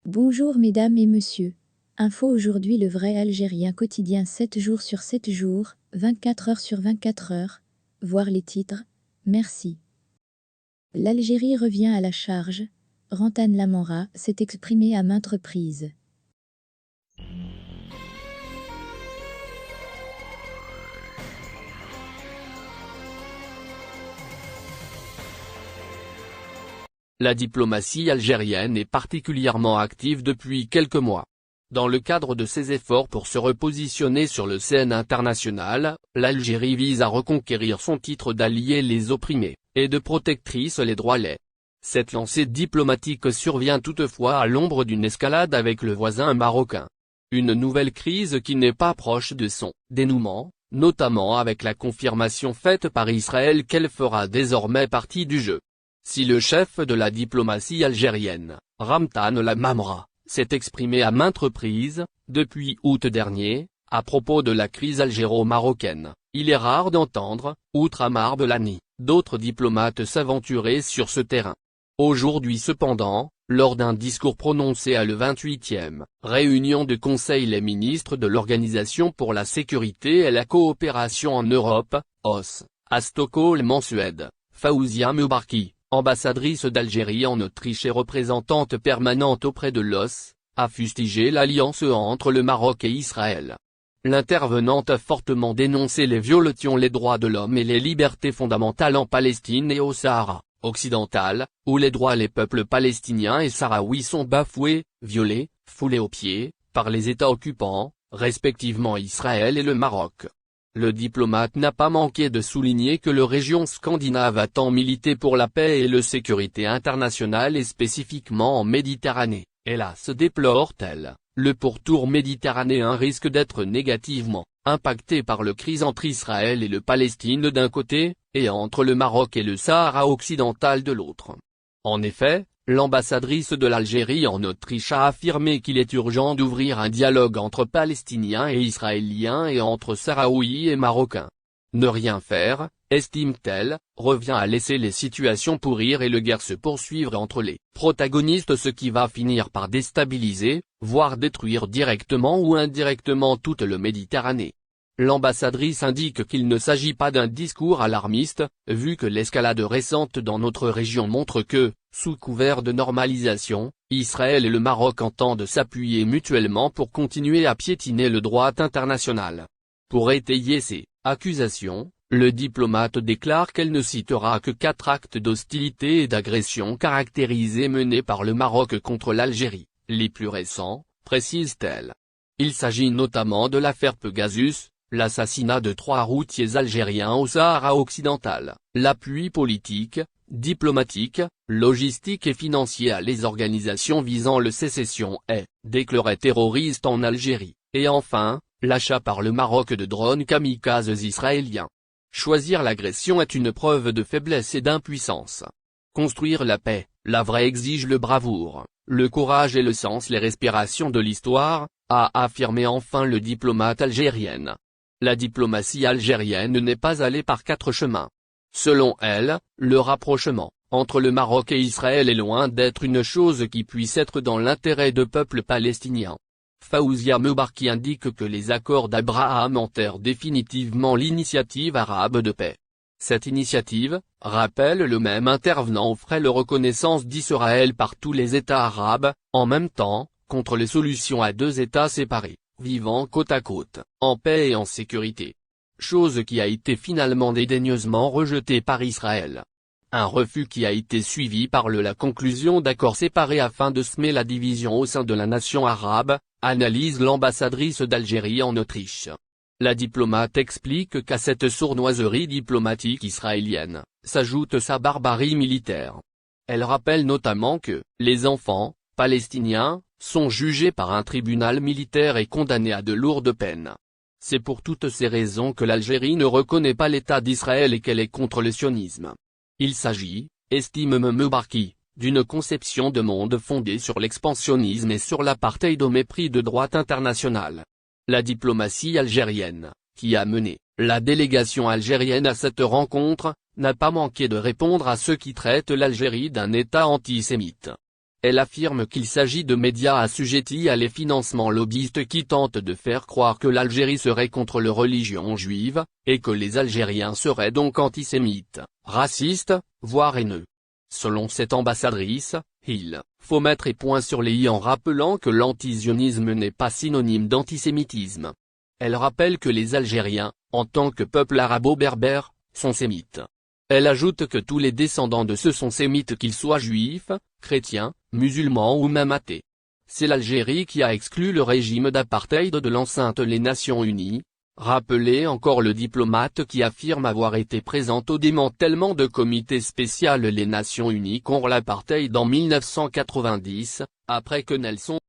Bonjour mesdames et messieurs. Info aujourd'hui le vrai Algérien quotidien 7 jours sur 7 jours, 24 heures sur 24 heures. Voir les titres. Merci. L'Algérie revient à la charge. Rantan Lamamra s'est exprimé à maintes reprises. La diplomatie algérienne est particulièrement active depuis quelques mois. Dans le cadre de ses efforts pour se repositionner sur le scène international, l'Algérie vise à reconquérir son titre d'allié les opprimés, et de protectrice les droits laits. Cette lancée diplomatique survient toutefois à l'ombre d'une escalade avec le voisin marocain. Une nouvelle crise qui n'est pas proche de son dénouement, notamment avec la confirmation faite par Israël qu'elle fera désormais partie du jeu. Si le chef de la diplomatie algérienne, Rantan Lamamra, s'est exprimé à maintes reprises, depuis août dernier, à propos de la crise algéro-marocaine, il est rare d'entendre, outre Amar Belani, d'autres diplomates s'aventurer sur ce terrain. Aujourd'hui cependant, lors d'un discours prononcé à la 28e réunion de Conseil des ministres de l'Organisation pour la sécurité et la coopération en Europe, OSCE, à Stockholm en Suède, Fawzia Moubarki, ambassadrice d'Algérie en Autriche et représentante permanente auprès de l'OSCE, a fustigé l'alliance entre le Maroc et Israël. L'intervenante a fortement dénoncé les violations des droits de l'homme et les libertés fondamentales en Palestine et au Sahara occidental, où les droits des peuples palestiniens et sahraouis sont bafoués, violés, foulés aux pieds, par les États occupants, respectivement Israël et le Maroc. Le diplomate n'a pas manqué de souligner que la région scandinave a tant milité pour la paix et la sécurité internationale et spécifiquement en Méditerranée, hélas déplore-t-elle, le pourtour méditerranéen risque d'être négativement impacté par la crise entre Israël et le Palestine d'un côté, et entre le Maroc et le Sahara occidental de l'autre. En effet, l'ambassadrice de l'Algérie en Autriche a affirmé qu'il est urgent d'ouvrir un dialogue entre Palestiniens et Israéliens et entre Sahraouis et Marocains. Ne rien faire, estime-t-elle, revient à laisser les situations pourrir et la guerre se poursuivre entre les protagonistes, ce qui va finir par déstabiliser, voire détruire directement ou indirectement toute la Méditerranée. L'ambassadrice indique qu'il ne s'agit pas d'un discours alarmiste, vu que l'escalade récente dans notre région montre que, sous couvert de normalisation, Israël et le Maroc entendent s'appuyer mutuellement pour continuer à piétiner le droit international. Pour étayer ces accusations, le diplomate déclare qu'elle ne citera que 4 actes d'hostilité et d'agression caractérisés menés par le Maroc contre l'Algérie, les plus récents, précise-t-elle. Il s'agit notamment de l'affaire Pegasus, l'assassinat de 3 routiers algériens au Sahara occidental, l'appui politique, diplomatique, logistique et financier à les organisations visant la sécession et, déclarées terroristes en Algérie, et enfin, l'achat par le Maroc de drones kamikazes israéliens. Choisir l'agression est une preuve de faiblesse et d'impuissance. Construire la paix, la vraie exige le bravoure, le courage et le sens les respirations de l'histoire, a affirmé enfin le diplomate algérienne. La diplomatie algérienne n'est pas allée par 4 chemins. Selon elle, le rapprochement entre le Maroc et Israël est loin d'être une chose qui puisse être dans l'intérêt de peuple palestinien. Fawzia Moubarki indique que les accords d'Abraham enterrent définitivement l'initiative arabe de paix. Cette initiative, rappelle le même intervenant, offrait la reconnaissance d'Israël par tous les États arabes, en même temps, contre les solutions à 2 États séparés, vivant côte à côte, en paix et en sécurité. Chose qui a été finalement dédaigneusement rejetée par Israël. Un refus qui a été suivi par la conclusion d'accords séparés afin de semer la division au sein de la nation arabe, analyse l'ambassadrice d'Algérie en Autriche. La diplomate explique qu'à cette sournoiserie diplomatique israélienne, s'ajoute sa barbarie militaire. Elle rappelle notamment que, les enfants, palestiniens, sont jugés par un tribunal militaire et condamnés à de lourdes peines. C'est pour toutes ces raisons que l'Algérie ne reconnaît pas l'État d'Israël et qu'elle est contre le sionisme. Il s'agit, estime Moubarki, d'une conception de monde fondée sur l'expansionnisme et sur l'apartheid au mépris de droit international. La diplomatie algérienne, qui a mené la délégation algérienne à cette rencontre, n'a pas manqué de répondre à ceux qui traitent l'Algérie d'un État antisémite. Elle affirme qu'il s'agit de médias assujettis à les financements lobbyistes qui tentent de faire croire que l'Algérie serait contre la religion juive, et que les Algériens seraient donc antisémites, racistes, voire haineux. Selon cette ambassadrice, il faut mettre les points sur les i en rappelant que l'antisionisme n'est pas synonyme d'antisémitisme. Elle rappelle que les Algériens, en tant que peuple arabo-berbère, sont sémites. Elle ajoute que tous les descendants de ceux sont sémites qu'ils soient juifs, chrétiens, musulmans ou même athées. C'est l'Algérie qui a exclu le régime d'apartheid de l'enceinte des Nations Unies, rappelait encore le diplomate qui affirme avoir été présent au démantèlement de comité spécial des Nations Unies contre l'apartheid en 1990, après que Nelson